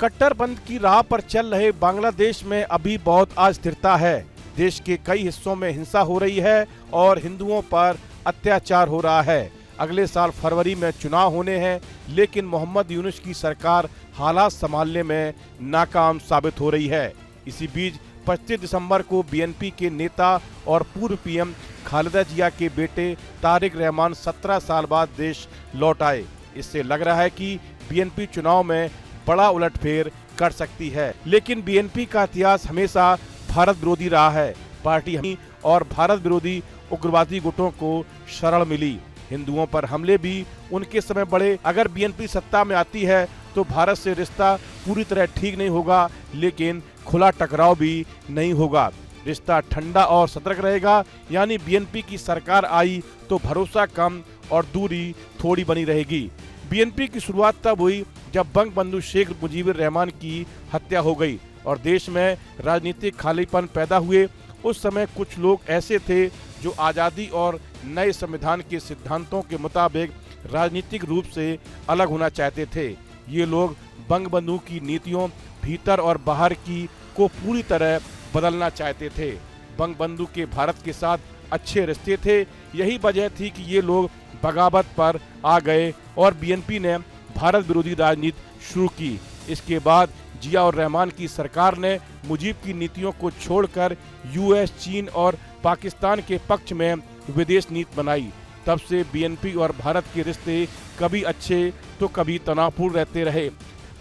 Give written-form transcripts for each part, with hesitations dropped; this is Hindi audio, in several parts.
कट्टरपंथ की राह पर चल रहे बांग्लादेश में अभी बहुत अस्थिरता है। देश के कई हिस्सों में हिंसा हो रही है और हिंदुओं पर अत्याचार हो रहा है। अगले साल फरवरी में चुनाव होने हैं, लेकिन मोहम्मद यूनुस की सरकार हालात संभालने में नाकाम साबित हो रही है। इसी बीच 25 दिसंबर को बीएनपी के नेता और पूर्व पीएम खालिदा जिया के बेटे तारिक रहमान 17 साल बाद देश लौट आए। इससे लग रहा है कि बीएनपी चुनाव में बड़ा उलटफेर कर सकती है, लेकिन बीएनपी का इतिहास हमेशा भारत विरोधी रहा है। पार्टी और भारत विरोधी उग्रवादी गुटों को शरण मिली। हिंदुओं पर हमले भी उनके समय बढ़े। अगर बीएनपी सत्ता में आती है तो भारत से रिश्ता पूरी तरह ठीक नहीं होगा, लेकिन खुला टकराव भी नहीं होगा। रिश्ता ठंडा और सतर्क रहेगा। यानी बीएनपी की सरकार आई तो भरोसा कम और दूरी थोड़ी बनी रहेगी। बीएनपी की शुरुआत तब हुई जब बंगबंधु शेख मुजीबुर रहमान की हत्या हो गई और देश में राजनीतिक खालीपन पैदा हुए। उस समय कुछ लोग ऐसे थे जो आज़ादी और नए संविधान के सिद्धांतों के मुताबिक राजनीतिक रूप से अलग होना चाहते थे। ये लोग बंगबंधु की नीतियों भीतर और बाहर की को पूरी तरह बदलना चाहते थे। बंगबंधु के भारत के साथ अच्छे रिश्ते थे। यही वजह थी कि ये लोग बगावत पर आ गए और बीएनपी ने भारत विरोधी राजनीति शुरू की। इसके बाद जिया और रहमान की सरकार ने मुजीब की नीतियों को छोड़कर यूएस, चीन और पाकिस्तान के पक्ष में विदेश नीति बनाई। तब से बीएनपी और भारत के रिश्ते कभी अच्छे तो कभी तनावपूर्ण रहते रहे।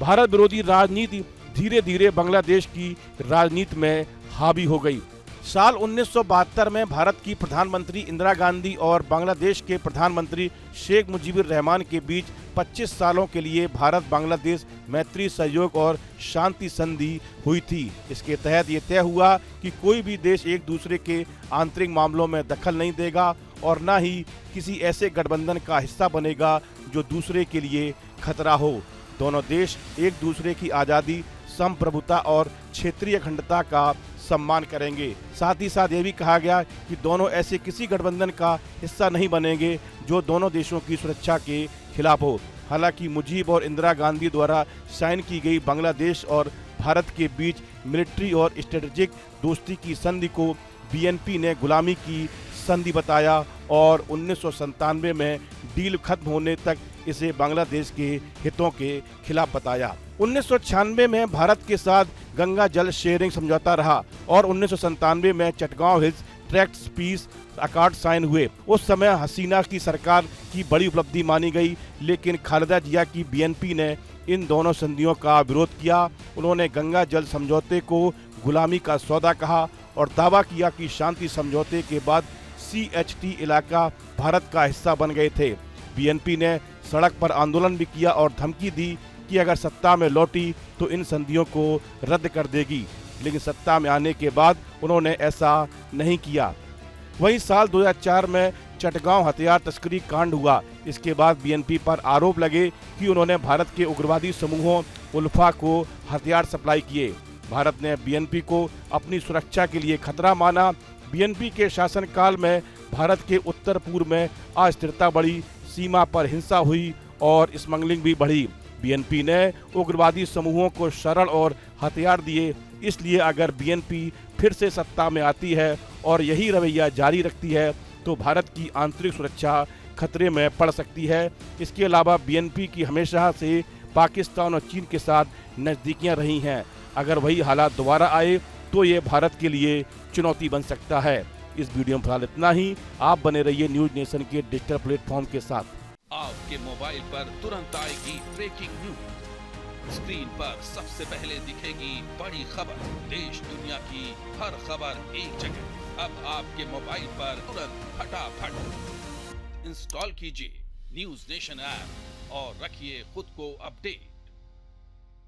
भारत विरोधी राजनीति धीरे धीरे बांग्लादेश की राजनीति में हावी हो गई। साल 1972 में भारत की प्रधानमंत्री इंदिरा गांधी और बांग्लादेश के प्रधानमंत्री शेख मुजीबुर रहमान के बीच 25 सालों के लिए भारत बांग्लादेश मैत्री, सहयोग और शांति संधि हुई थी। इसके तहत ये तय हुआ कि कोई भी देश एक दूसरे के आंतरिक मामलों में दखल नहीं देगा और न ही किसी ऐसे गठबंधन का हिस्सा बनेगा जो दूसरे के लिए खतरा हो। दोनों देश एक दूसरे की आज़ादी, संप्रभुता और क्षेत्रीय अखंडता का सम्मान करेंगे। साथ ही साथ ये भी कहा गया कि दोनों ऐसे किसी गठबंधन का हिस्सा नहीं बनेंगे जो दोनों देशों की सुरक्षा के खिलाफ हो। हालांकि मुजीब और इंदिरा गांधी द्वारा साइन की गई बांग्लादेश और भारत के बीच मिलिट्री और स्ट्रेटेजिक दोस्ती की संधि को बीएनपी ने गुलामी की संधि बताया और 1997 में डील खत्म होने तक इसे बांग्लादेश के हितों के खिलाफ बताया। 1996 में भारत के साथ गंगा जल शेयरिंग समझौता रहा और 1997 में Chittagong hills tracts peace accord sign हुए। उस समय हसीना की सरकार की बड़ी उपलब्धि मानी गई, लेकिन खालिदा जिया की बीएनपी ने इन दोनों संधियों का विरोध किया। उन्होंने गंगा जल समझौते को गुलामी का सौदा कहा और दावा किया कि शांति समझौते के बाद CHT इलाका भारत का हिस्सा बन गए थे। बीएनपी ने सड़क पर आंदोलन भी किया और धमकी दी कि अगर सत्ता में लौटी तो इन संधियों को रद्द कर देगी, लेकिन सत्ता में आने के बाद उन्होंने ऐसा नहीं किया। वहीं साल 2004 में चटगांव हथियार तस्करी कांड हुआ। इसके बाद बीएनपी पर आरोप लगे कि उन्होंने भारत के उग्रवादी समूहों उल्फा को हथियार सप्लाई किए। भारत ने बीएनपी को अपनी सुरक्षा के लिए खतरा माना। बीएनपी के शासनकाल में भारत के उत्तर पूर्व में अस्थिरता बढ़ी, सीमा पर हिंसा हुई और स्मगलिंग भी बढ़ी। बीएनपी ने उग्रवादी समूहों को शरण और हथियार दिए। इसलिए अगर बीएनपी फिर से सत्ता में आती है और यही रवैया जारी रखती है तो भारत की आंतरिक सुरक्षा खतरे में पड़ सकती है। इसके अलावा बीएनपी की हमेशा से पाकिस्तान और चीन के साथ नज़दीकियां रही हैं। अगर वही हालात दोबारा आए तो ये भारत के लिए चुनौती बन सकता है। इस वीडियो में फिलहाल इतना ही। आप बने रहिए न्यूज नेशन के डिजिटल प्लेटफॉर्म के साथ। आपके मोबाइल पर तुरंत आएगी ब्रेकिंग न्यूज। स्क्रीन पर सबसे पहले दिखेगी बड़ी खबर। देश दुनिया की हर खबर एक जगह। अब आपके मोबाइल पर तुरंत फटाफट इंस्टॉल कीजिए न्यूज नेशन ऐप और रखिए खुद को अपडेट।